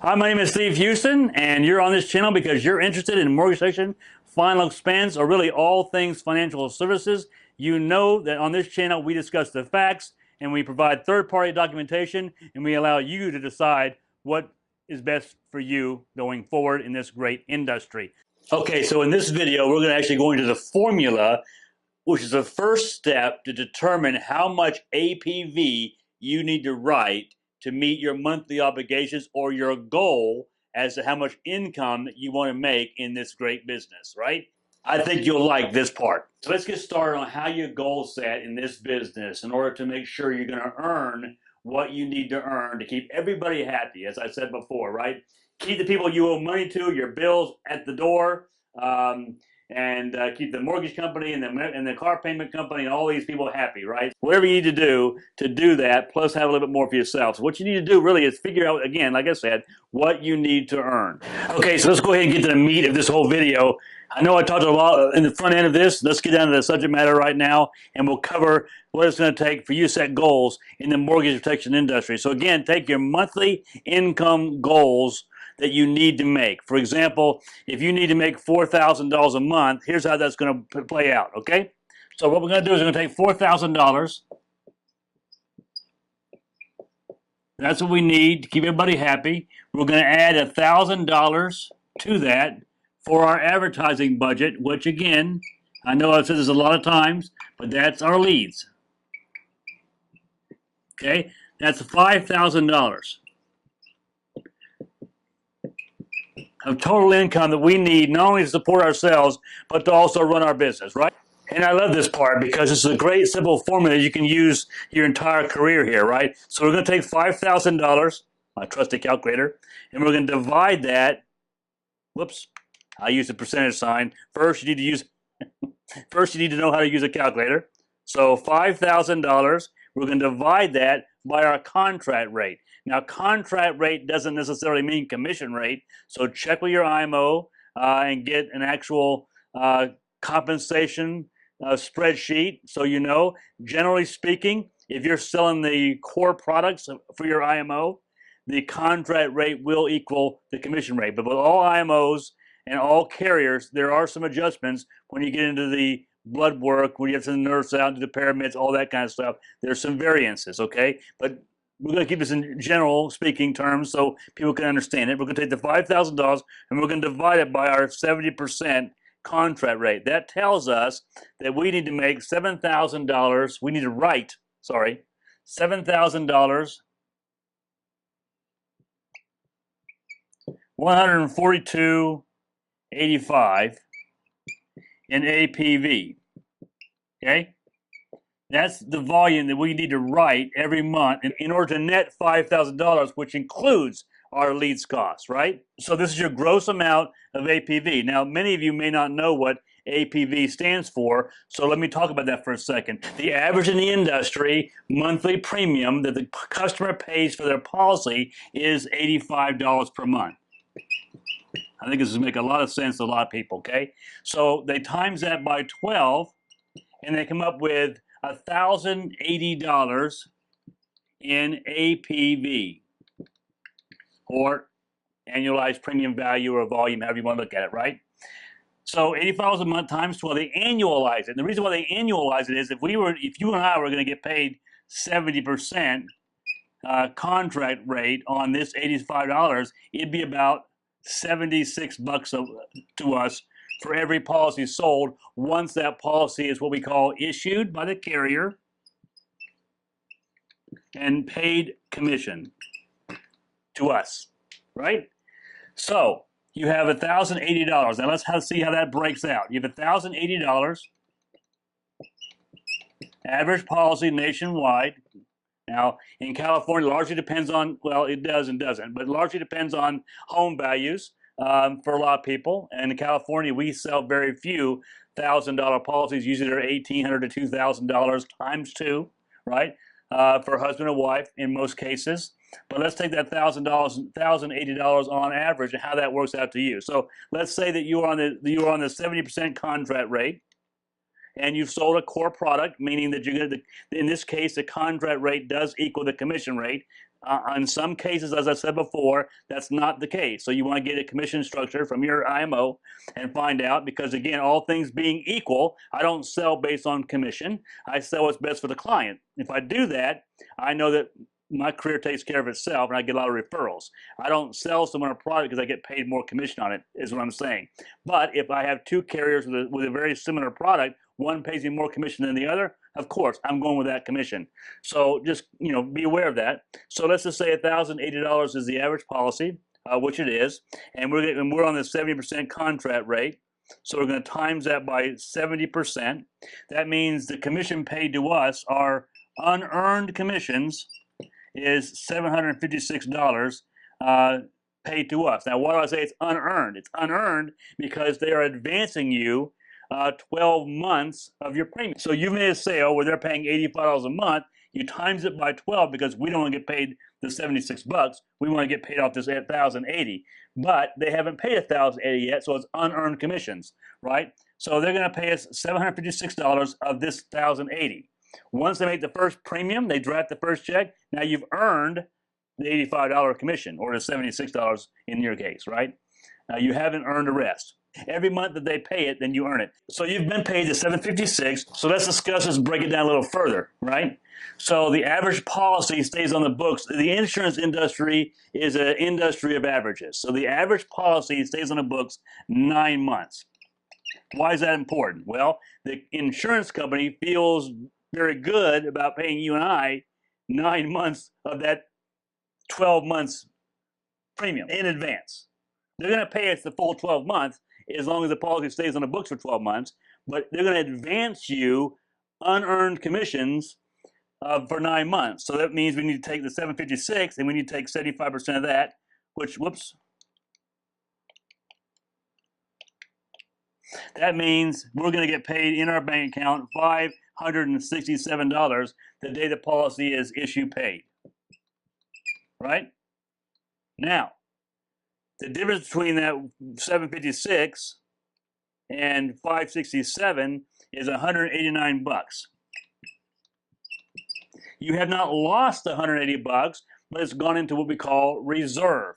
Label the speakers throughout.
Speaker 1: Hi, my name is Steve Houston, and you're on this channel because you're interested in mortgage protection, final expense, or really all things financial services. You know that on this channel we discuss the facts and we provide third-party documentation, and we allow you to decide what is best for you going forward in this great industry. Okay, so in this video we're going to actually go into the formula, which is the first step to determine how much APV you need to write to meet your monthly obligations or your goal as to how much income that you want to make in this great business, right? I think you'll like this part. So let's get started on how you goal set in this business in order to make sure you're going to earn what you need to earn to keep everybody happy, as I said before, right? Keep the people you owe money to, your bills at the door, and keep the mortgage company and the car payment company and all these people happy, right? Whatever you need to do that, plus have a little bit more for yourself. So what you need to do really is figure out, again, like I said, what you need to earn. Okay, so let's go ahead and get to the meat of this whole video. I know I talked a lot in the front end of this. Let's get down to the subject matter right now, and we'll cover what it's going to take for you to set goals in the mortgage protection industry. So again, take your monthly income goals that you need to make. For example, if you need to make $4,000 a month, here's how that's going to play out, okay? So what we're going to do is we're going to take $4,000. That's what we need to keep everybody happy. We're going to add $1,000 to that for our advertising budget, which again, I know I've said this a lot of times, but that's our leads. Okay, that's $5,000 of total income that we need not only to support ourselves, but to also run our business, right? And I love this part because it's a great simple formula you can use your entire career here, right? So we're going to take $5,000, my trusty calculator, and we're going to divide that. Whoops, I used a percentage sign. First, you need to know how to use a calculator. So $5,000, we're going to divide that by our contract rate. Now, contract rate doesn't necessarily mean commission rate, so check with your IMO and get an actual compensation spreadsheet so you know. Generally speaking, if you're selling the core products for your IMO, the contract rate will equal the commission rate. But with all IMOs and all carriers, there are some adjustments when you get into the blood work, when you have to send the nurse out, do the paramedics, all that kind of stuff. There's some variances, okay? But we're going to keep this in general speaking terms so people can understand it. We're going to take the $5,000 and we're going to divide it by our 70% contract rate. That tells us that we need to make $7,000. We need to write, $7,000, $142.85 in APV. Okay? That's the volume that we need to write every month in order to net $5,000, which includes our leads costs, right? So this is your gross amount of APV. Now, many of you may not know what APV stands for, so let me talk about that for a second. The average in the industry monthly premium that the customer pays for their policy is $85 per month. I think this will make a lot of sense to a lot of people, okay? So they times that by 12, and they come up with $1,080 in APV, or annualized premium value or volume, however you want to look at it, right? So $85 a month times 12, they annualize it. And the reason why they annualize it is if you and I were going to get paid 70% contract rate on this $85, it'd be about $76 to us for every policy sold once that policy is what we call issued by the carrier and paid commission to us, right? So you have $1,080. Now let's see how that breaks out. You have $1,080 average policy nationwide. Now in California, largely depends on, well, it does and doesn't, but largely depends on home values. For a lot of people, and in California we sell very few $1,000 policies. Usually they're $1,800 to $2,000 times 2, right? For husband and wife in most cases. But let's take that $1,080 on average and how that works out to you. So let's say that you are on the 70% contract rate, and you've sold a core product, meaning that you're going to, in this case, the contract rate does equal the commission rate. In some cases, as I said before, that's not the case. So you want to get a commission structure from your IMO and find out, because again, all things being equal, I don't sell based on commission. I sell what's best for the client. If I do that, I know that my career takes care of itself and I get a lot of referrals. I don't sell someone a product because I get paid more commission on it, is what I'm saying. But if I have two carriers with a very similar product, one pays me more commission than the other, of course, I'm going with that commission. So just, be aware of that. So let's just say $1,080 is the average policy, which it is, and we're on the 70% contract rate. So we're going to times that by 70%. That means the commission paid to us, our unearned commissions, is $756 paid to us. Now, why do I say it's unearned? It's unearned because they are advancing you 12 months of your premium. So you made a sale where they're paying $85 a month. You times it by 12 because we don't want to get paid the $76. We want to get paid off this $1,080. But they haven't paid $1,080 yet, so it's unearned commissions, right? So they're going to pay us $756 of this $1,080. Once they make the first premium, they draft the first check. Now you've earned the $85 commission, or the $76 in your case, right? You haven't earned the rest. Every month that they pay it, then you earn it. So you've been paid the $756. So let's discuss this, break it down a little further, right? So the average policy stays on the books. The insurance industry is an industry of averages. So the average policy stays on the books 9 months. Why is that important? Well, the insurance company feels very good about paying you and I 9 months of that 12 months premium in advance. They're going to pay us the full 12 months as long as the policy stays on the books for 12 months, but they're going to advance you unearned commissions for 9 months. So that means we need to take the 756 and we need to take 75% of that, which, that means we're going to get paid in our bank account $567 the day the policy is issue paid. Right? Now, the difference between that 756 and 567 is 189 bucks. You have not lost 180 bucks, but it's gone into what we call reserve.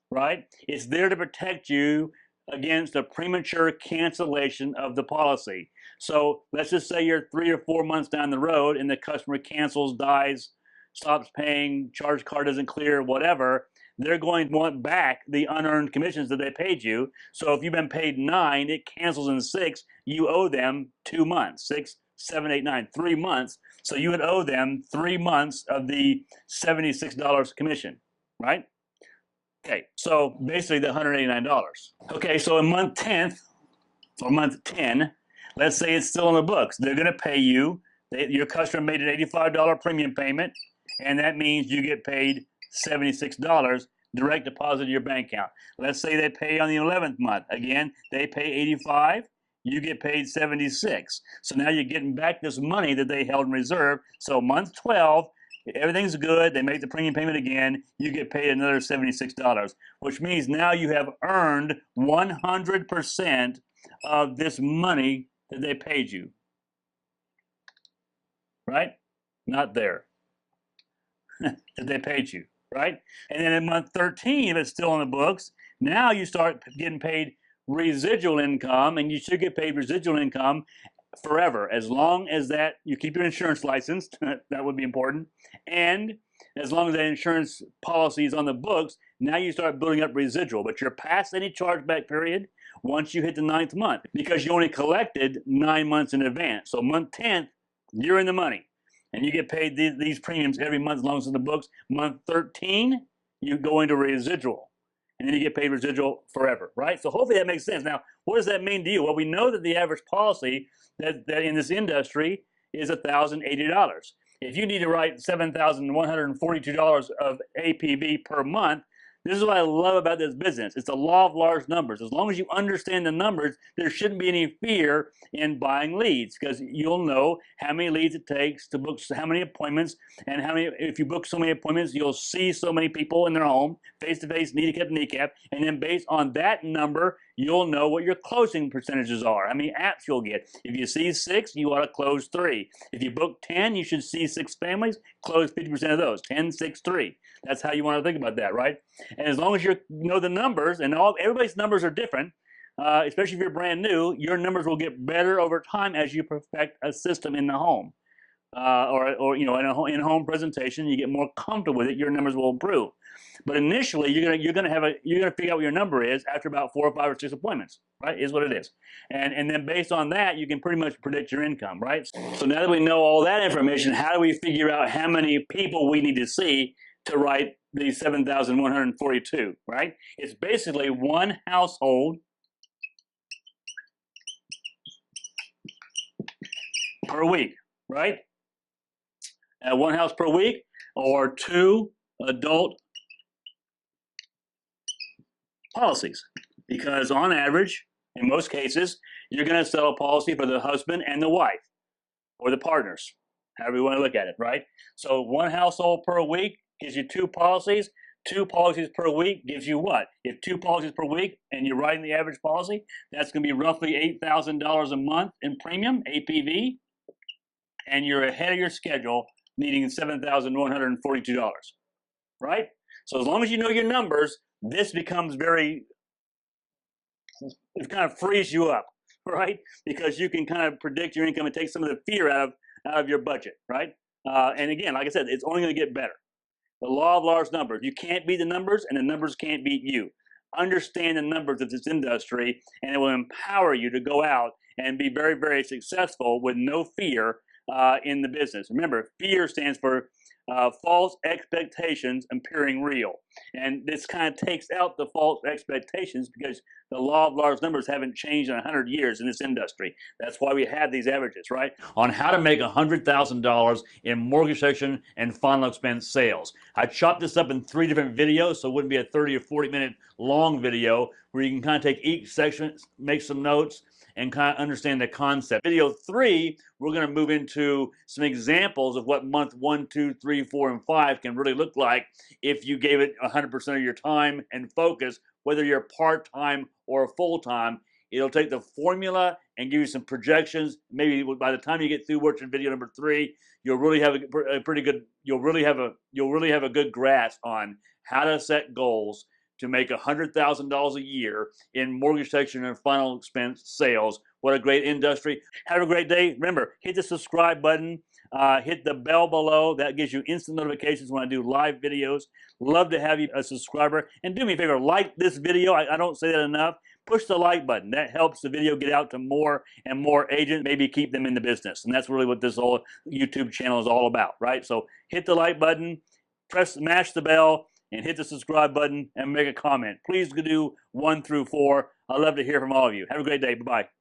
Speaker 1: Right? It's there to protect you against a premature cancellation of the policy. So let's just say you're 3 or 4 months down the road and the customer cancels, dies, stops paying, charge card doesn't clear, whatever. They're going to want back the unearned commissions that they paid you. So if you've been paid 9, it cancels in 6, you owe them 2 months, 6, 7, 8, 9, 3 months. So you would owe them 3 months of the $76 commission, right? Okay, so basically the $189. Okay, so in month 10th, or month 10, let's say it's still in the books. They're going to pay you. Your customer made an $85 premium payment, and that means you get paid $76 direct deposit to your bank account. Let's say they pay on the 11th month. Again, they pay $85. You get paid $76. So now you're getting back this money that they held in reserve. So month 12, everything's good. They make the premium payment again. You get paid another $76, which means now you have earned 100% of this money that they paid you. Right? Not there. That they paid you. Right? And then in month 13, if it's still on the books, now you start getting paid residual income, and you should get paid residual income forever, as long as that you keep your insurance license. That would be important. And as long as that insurance policy is on the books, now you start building up residual, but you're past any chargeback period once you hit the 9th month, because you only collected 9 months in advance. So month 10th, you're in the money, and you get paid these premiums every month as long as it's in the books. Month 13, you go into residual, and then you get paid residual forever, right? So hopefully that makes sense. Now, what does that mean to you? Well, we know that the average policy that in this industry is $1,080. If you need to write $7,142 of APV per month, this is what I love about this business. It's the law of large numbers. As long as you understand the numbers, there shouldn't be any fear in buying leads, because you'll know how many leads it takes to book how many appointments, and if you book so many appointments, you'll see so many people in their home, face-to-face, knee-to-kneecap, and then based on that number, you'll know what your closing percentages are, how many apps you'll get. If you see 6, you ought to close 3. If you book 10, you should see 6 families, close 50% of those. 10, 6, 3. That's how you want to think about that, right? And as long as you know the numbers, and everybody's numbers are different, especially if you're brand new, your numbers will get better over time as you perfect a system in the home. Or you know, in a in-home presentation, you get more comfortable with it, your numbers will improve. But initially, you're gonna figure out what your number is after about 4 or 5 or 6 appointments, right? Is what it is, and then based on that, you can pretty much predict your income, right? So now that we know all that information, how do we figure out how many people we need to see to write the 7,142, right? It's basically one household per week, right? One house per week, or 2 adult policies, because on average, in most cases, you're going to sell a policy for the husband and the wife, or the partners, however you want to look at it, right? So one household per week gives you 2 policies. 2 policies per week gives you what? If 2 policies per week and you're writing the average policy, that's going to be roughly $8,000 a month in premium, APV, and you're ahead of your schedule, needing $7,142, right? So as long as you know your numbers, this becomes it kind of frees you up, right? Because you can kind of predict your income and take some of the fear out of your budget, right? And again, like I said, it's only going to get better. The law of large numbers. You can't beat the numbers, and the numbers can't beat you. Understand the numbers of this industry, and it will empower you to go out and be very, very successful with no fear in the business. Remember, fear stands for false expectations appearing real. And this kind of takes out the false expectations, because the law of large numbers haven't changed in 100 years in this industry. That's why we have these averages, right? On how to make $100,000 in mortgage section and final expense sales. I chopped this up in 3 different videos, so it wouldn't be a 30 or 40 minute long video, where you can kind of take each section, make some notes, and kind of understand the concept. Video 3, we're going to move into some examples of what month 1, 2, 3, 4, and 5 can really look like if you gave it 100% of your time and focus, whether you're part-time or full-time. It'll take the formula and give you some projections. Maybe by the time you get through watching video number 3, you'll really have a pretty good, you'll really have a good grasp on how to set goals to make $100,000 a year in mortgage section and final expense sales. What a great industry. Have a great day. Remember, hit the subscribe button, hit the bell below. That gives you instant notifications when I do live videos. Love to have you a subscriber. And do me a favor, like this video. I don't say that enough. Push the like button. That helps the video get out to more and more agents, maybe keep them in the business. And that's really what this whole YouTube channel is all about, right? So hit the like button, smash the bell, and hit the subscribe button and make a comment. Please do 1 through 4. I'd love to hear from all of you. Have a great day. Bye-bye.